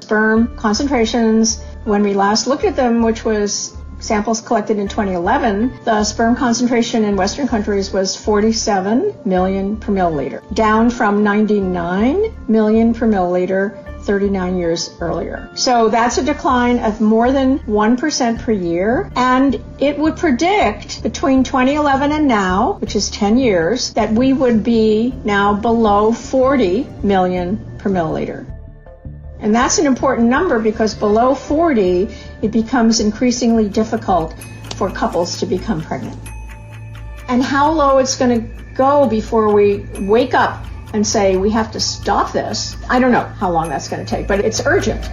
Sperm concentrations, when we last looked at them, which was samples collected in 2011, the sperm concentration in Western countries was 47 million per milliliter, down from 99 million per milliliter 39 years earlier. So that's a decline of more than 1% per year, and it would predict between 2011 and now, which is 10 years, that we would be now below 40 million per milliliter. And that's an important number because below 40, it becomes increasingly difficult for couples to become pregnant. And how low it's going to go before we wake up and say we have to stop this, I don't know how long that's going to take, but it's urgent.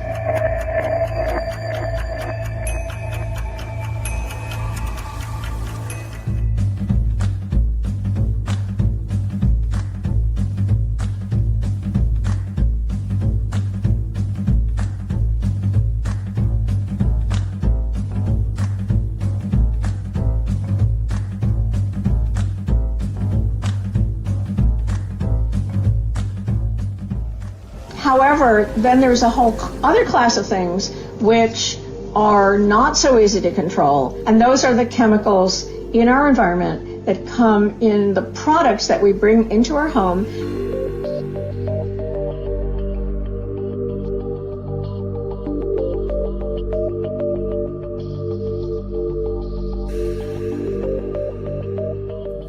However, then there's a whole other class of things which are not so easy to control, and those are the chemicals in our environment that come in the products that we bring into our home.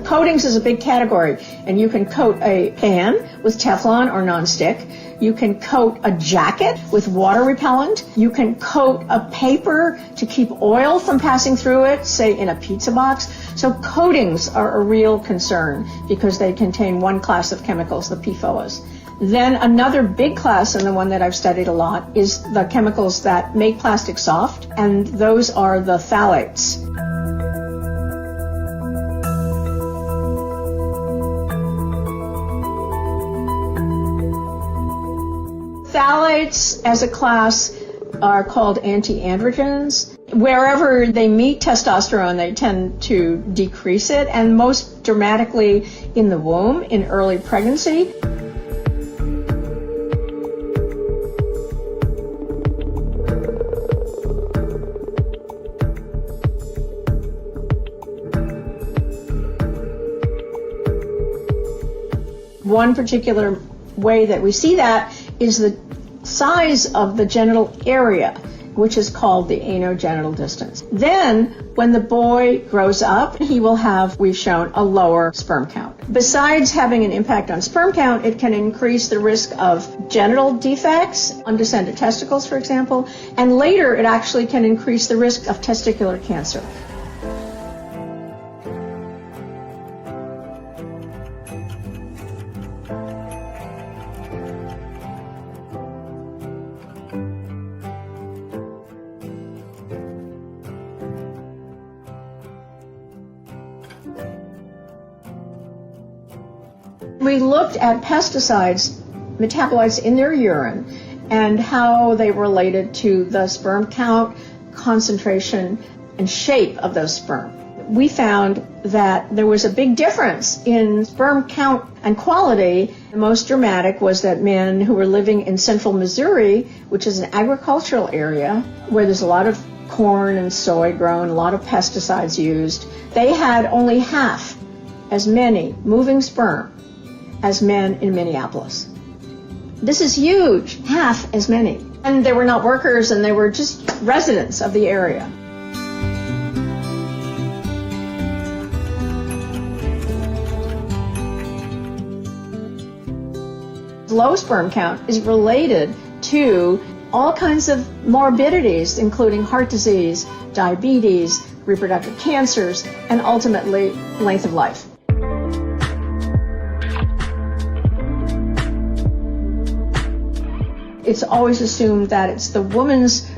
Coatings is a big category, and you can coat a pan with Teflon or nonstick. You can coat a jacket with water repellent. You can coat a paper to keep oil from passing through it, say in a pizza box. So coatings are a real concern because they contain one class of chemicals, the PFOAs. Then another big class, and the one that I've studied a lot, is the chemicals that make plastic soft, and those are the phthalates. Phthalates as a class are called anti-androgens. Wherever they meet testosterone, they tend to decrease it, and most dramatically in the womb, in early pregnancy. One particular way that we see that is the size of the genital area, which is called the anogenital distance. Then, when the boy grows up, he will have, we've shown, a lower sperm count. Besides having an impact on sperm count, it can increase the risk of genital defects, undescended testicles, for example, and later it actually can increase the risk of testicular cancer. We looked at pesticides, metabolites in their urine, and how they related to the sperm count, concentration, and shape of those sperm. We found that there was a big difference in sperm count and quality. The most dramatic was that men who were living in central Missouri, which is an agricultural area where there's a lot of corn and soy grown, a lot of pesticides used, they had only half as many moving sperm as men in Minneapolis. This is huge, half as many. And they were not workers, and they were just residents of the area. Low sperm count is related to all kinds of morbidities, including heart disease, diabetes, reproductive cancers, and ultimately length of life. It's always assumed that it's the woman's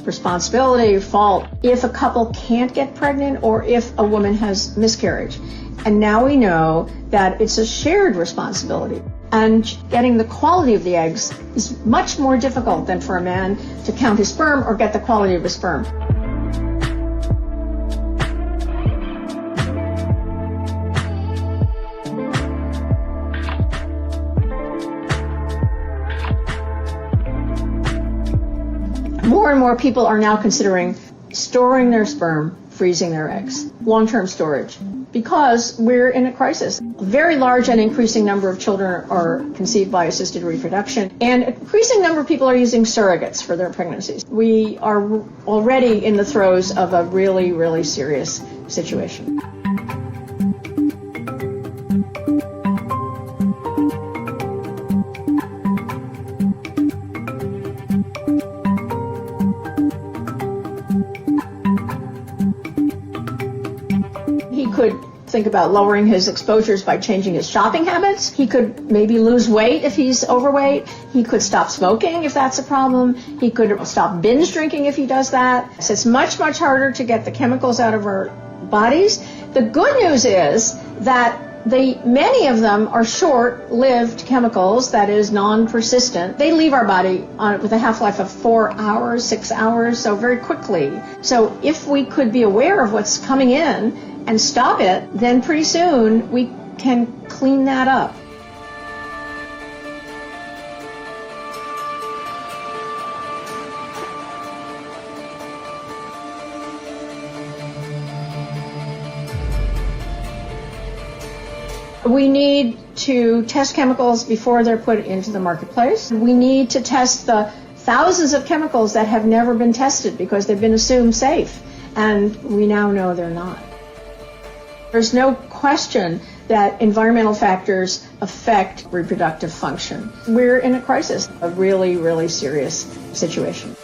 responsibility, fault, if a couple can't get pregnant or if a woman has miscarriage. And now we know that it's a shared responsibility. And getting the quality of the eggs is much more difficult than for a man to count his sperm or get the quality of his sperm. More and more people are now considering storing their sperm, freezing their eggs, long-term storage, because we're in a crisis. A very large and increasing number of children are conceived by assisted reproduction, and an increasing number of people are using surrogates for their pregnancies. We are already in the throes of a really, really serious situation. He could think about lowering his exposures by changing his shopping habits. He could maybe lose weight if he's overweight. He could stop smoking if that's a problem. He could stop binge drinking if he does that. So it's much, much harder to get the chemicals out of our bodies. The good news is that many of them are short-lived chemicals, that is, non-persistent. They leave our body with a half-life of 4 hours, 6 hours, so very quickly. So if we could be aware of what's coming in and stop it, then pretty soon we can clean that up. We need to test chemicals before they're put into the marketplace. We need to test the thousands of chemicals that have never been tested because they've been assumed safe, and we now know they're not. There's no question that environmental factors affect reproductive function. We're in a crisis, a really, really serious situation.